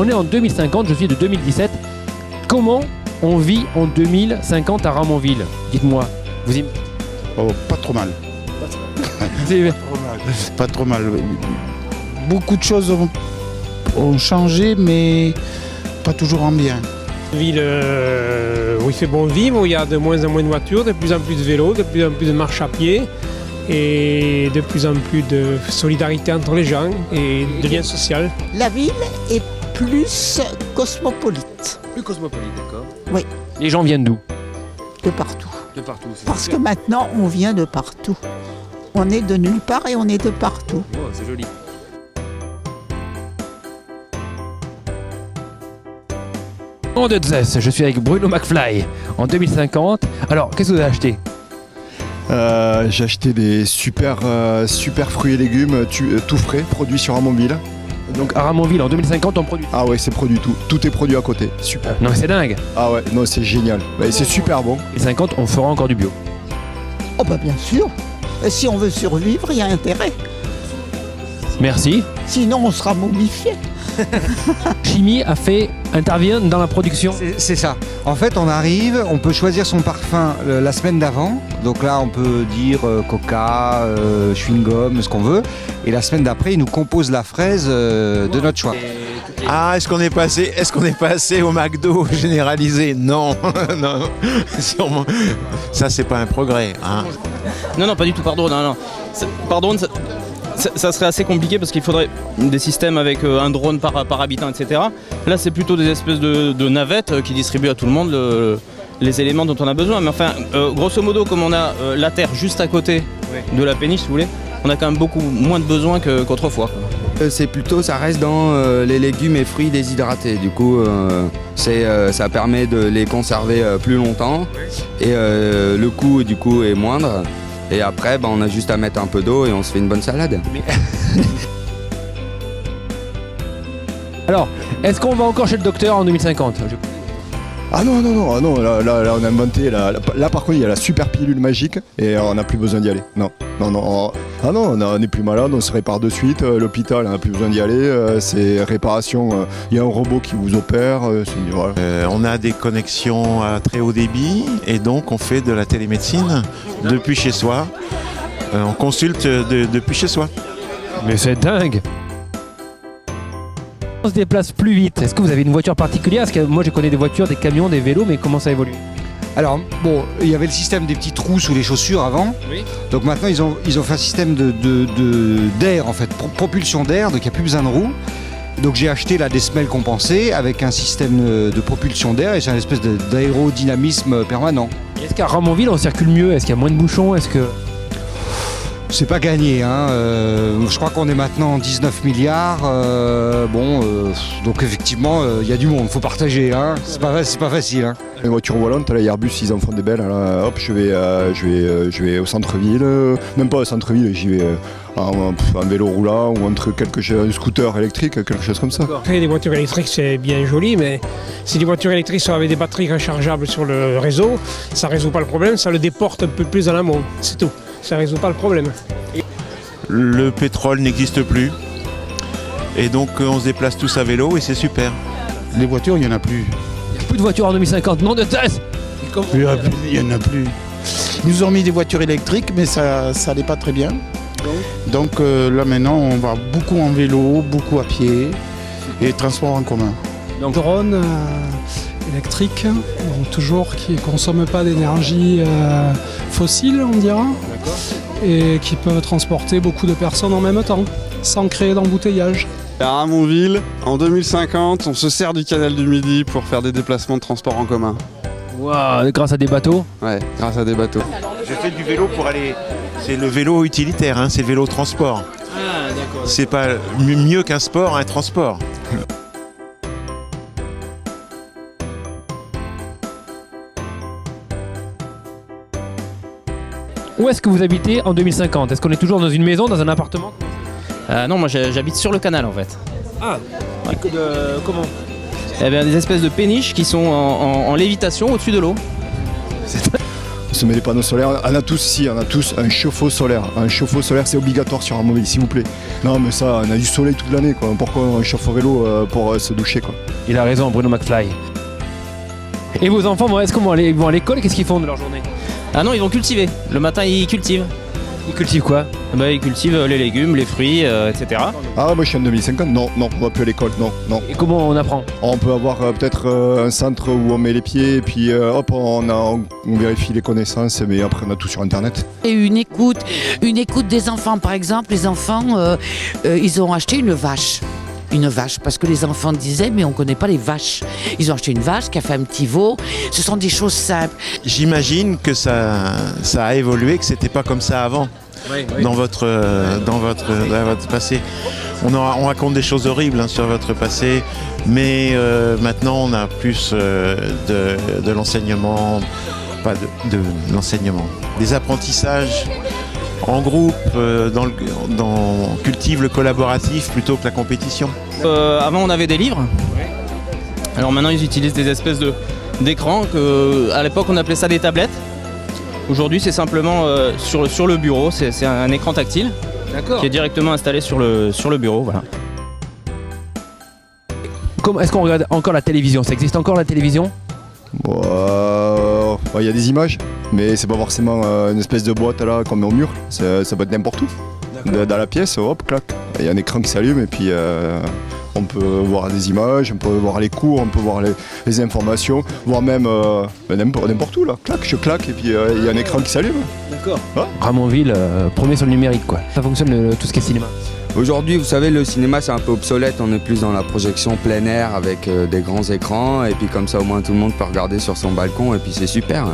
on est en 2050, je suis de 2017. Comment on vit en 2050 à Ramonville? Dites-moi. Oh, pas trop mal. C'est- Pas trop mal. Beaucoup de choses ont changé, mais pas toujours en bien. Une ville où il fait bon vivre, où il y a de moins en moins de voitures, de plus en plus de vélos, de plus en plus de marche à pied et de plus en plus de solidarité entre les gens et de liens sociaux. La ville est plus cosmopolite, Plus cosmopolite, d'accord. Oui. Les gens viennent d'où? de partout. De partout. Parce que maintenant, on vient de partout. On est de nulle part et on est de partout. Oh, c'est joli. Nom de Zeus, je suis avec Bruno McFly en 2050. Alors, qu'est-ce que vous avez acheté? J'ai acheté des super fruits et légumes tout frais, produits sur Ramonville. Donc à Ramonville en 2050 on produit. Ah ouais, c'est produit tout est produit à côté. Super. Non mais c'est dingue. Ah ouais, non, c'est génial. Et c'est super bon. Et 50 on fera encore du bio. Oh bah bien sûr. Si on veut survivre, il y a intérêt. Merci. Sinon, on sera momifié. Chimie intervient dans la production. C'est ça. En fait, on arrive, on peut choisir son parfum la semaine d'avant. Donc là, on peut dire coca, chewing-gum, ce qu'on veut. Et la semaine d'après, il nous compose la fraise de notre choix. Ah, est-ce qu'on est passé au McDo généralisé? Non, non, sûrement. Ça, c'est pas un progrès. Hein. Non, pas du tout, pardon. Non. Pardon, ça serait assez compliqué parce qu'il faudrait des systèmes avec un drone par habitant, etc. Là, c'est plutôt des espèces de navettes qui distribuent à tout le monde les éléments dont on a besoin. Mais enfin, grosso modo, comme on a la terre juste à côté de la péniche, si vous voulez, on a quand même beaucoup moins de besoins qu'autrefois. Ça reste dans les légumes et fruits déshydratés. Du coup, ça permet de les conserver plus longtemps et le coût du coup est moindre. Et après, on a juste à mettre un peu d'eau et on se fait une bonne salade. Alors, est-ce qu'on va encore chez le docteur en 2050? Ah non, là on a inventé, là par contre il y a la super pilule magique et on n'a plus besoin d'y aller. Non, on n'est plus malade, on se répare de suite, l'hôpital on n'a plus besoin d'y aller, c'est réparation, il y a un robot qui vous opère, voilà. On a des connexions à très haut débit et donc on fait de la télémédecine depuis chez soi. On consulte depuis chez soi. Mais c'est dingue. On se déplace plus vite. Est-ce que vous avez une voiture particulière? Parce que moi je connais des voitures, des camions, des vélos, mais comment ça évolue? Alors, bon, il y avait le système des petits trous sous les chaussures avant. Oui. Donc maintenant, ils ont fait un système d'air, en fait, propulsion d'air, donc il n'y a plus besoin de roues. Donc j'ai acheté là des semelles compensées avec un système de propulsion d'air et c'est une espèce d'aérodynamisme permanent. Est-ce qu'à Ramonville on circule mieux? Est-ce qu'il y a moins de bouchons? Est-ce que... C'est pas gagné, hein. Je crois qu'on est maintenant 19 milliards. Donc effectivement, il y a du monde, faut partager. Hein. C'est pas facile. Hein. Les voitures volantes, là, Airbus, ils en font des belles. Là, hop, je vais au centre-ville, même pas au centre-ville, j'y vais en vélo roulant ou un scooter électrique, quelque chose comme ça. Après, les voitures électriques, c'est bien joli, mais si les voitures électriques sont avec des batteries rechargeables sur le réseau, ça résout pas le problème, ça le déporte un peu plus en amont, c'est tout. Ça résout pas le problème. Le pétrole n'existe plus et donc on se déplace tous à vélo et c'est super. Les voitures, il n'y en a plus. Il n'y a plus de voitures en 2050, non de test. Il n'y en a plus. Ils nous ont mis des voitures électriques, mais ça n'allait pas très bien. Donc là maintenant, on va beaucoup en vélo, beaucoup à pied et transport en commun. Donc drone électrique, donc toujours qui ne consomme pas d'énergie fossile, on dira, et qui peuvent transporter beaucoup de personnes en même temps, sans créer d'embouteillage. À Ramonville, en 2050, on se sert du canal du Midi pour faire des déplacements de transport en commun. Waouh, grâce à des bateaux? Ouais, grâce à des bateaux. Je fais du vélo pour aller... C'est le vélo utilitaire, hein, c'est le vélo transport. Ah, d'accord. C'est pas mieux qu'un sport, un transport. Où est-ce que vous habitez en 2050? Est-ce qu'on est toujours dans une maison, dans un appartement? Non, moi j'habite sur le canal en fait. Ah, comment? Eh bien, des espèces de péniches qui sont en lévitation au-dessus de l'eau. On se met des panneaux solaires. On a tous un chauffe-eau solaire. Un chauffe-eau solaire, c'est obligatoire sur Armonville, s'il vous plaît. Non, mais ça, on a du soleil toute l'année, quoi. Pourquoi on chauffe au vélo pour se doucher, quoi. Il a raison, Bruno McFly. Et vos enfants, est-ce qu'ils vont à l'école? Qu'est-ce qu'ils font de leur journée? Ah non, ils vont cultiver. Le matin, ils cultivent. Ils cultivent quoi? Ils cultivent les légumes, les fruits, etc. Ah, moi je suis en 2050, non, on va plus à l'école, non. Et comment on apprend? On peut avoir peut-être un centre où on met les pieds et puis hop, on vérifie les connaissances, mais après on a tout sur internet. Et une écoute des enfants, par exemple, les enfants, ils ont acheté une vache, parce que les enfants disaient mais on connaît pas les vaches. Ils ont acheté une vache qui a fait un petit veau. Ce sont des choses simples. J'imagine que ça a évolué, que c'était pas comme ça avant. Dans votre passé. On raconte des choses horribles sur votre passé, mais maintenant on a plus de l'enseignement, pas de l'enseignement, des apprentissages en groupe, on cultive le collaboratif plutôt que la compétition. Avant on avait des livres, alors maintenant ils utilisent des espèces d'écrans qu'à l'époque on appelait ça des tablettes. Aujourd'hui c'est simplement sur le bureau, c'est un écran tactile qui est directement installé sur le bureau. Voilà. Est-ce qu'on regarde encore la télévision? Ça existe encore la télévision? Il y a des images, mais c'est pas forcément une espèce de boîte là qu'on met au mur, ça peut être n'importe où. Dans la pièce, hop, clac, il y a un écran qui s'allume et puis on peut voir des images, on peut voir les cours, on peut voir les informations, voire même n'importe où là, clac, je claque et puis il y a un écran qui s'allume. D'accord. Ah. Ramonville, premier sur le numérique quoi. Ça fonctionne tout ce qui est cinéma. Aujourd'hui, vous savez, le cinéma c'est un peu obsolète, on est plus dans la projection plein air avec des grands écrans et puis comme ça au moins tout le monde peut regarder sur son balcon et puis c'est super.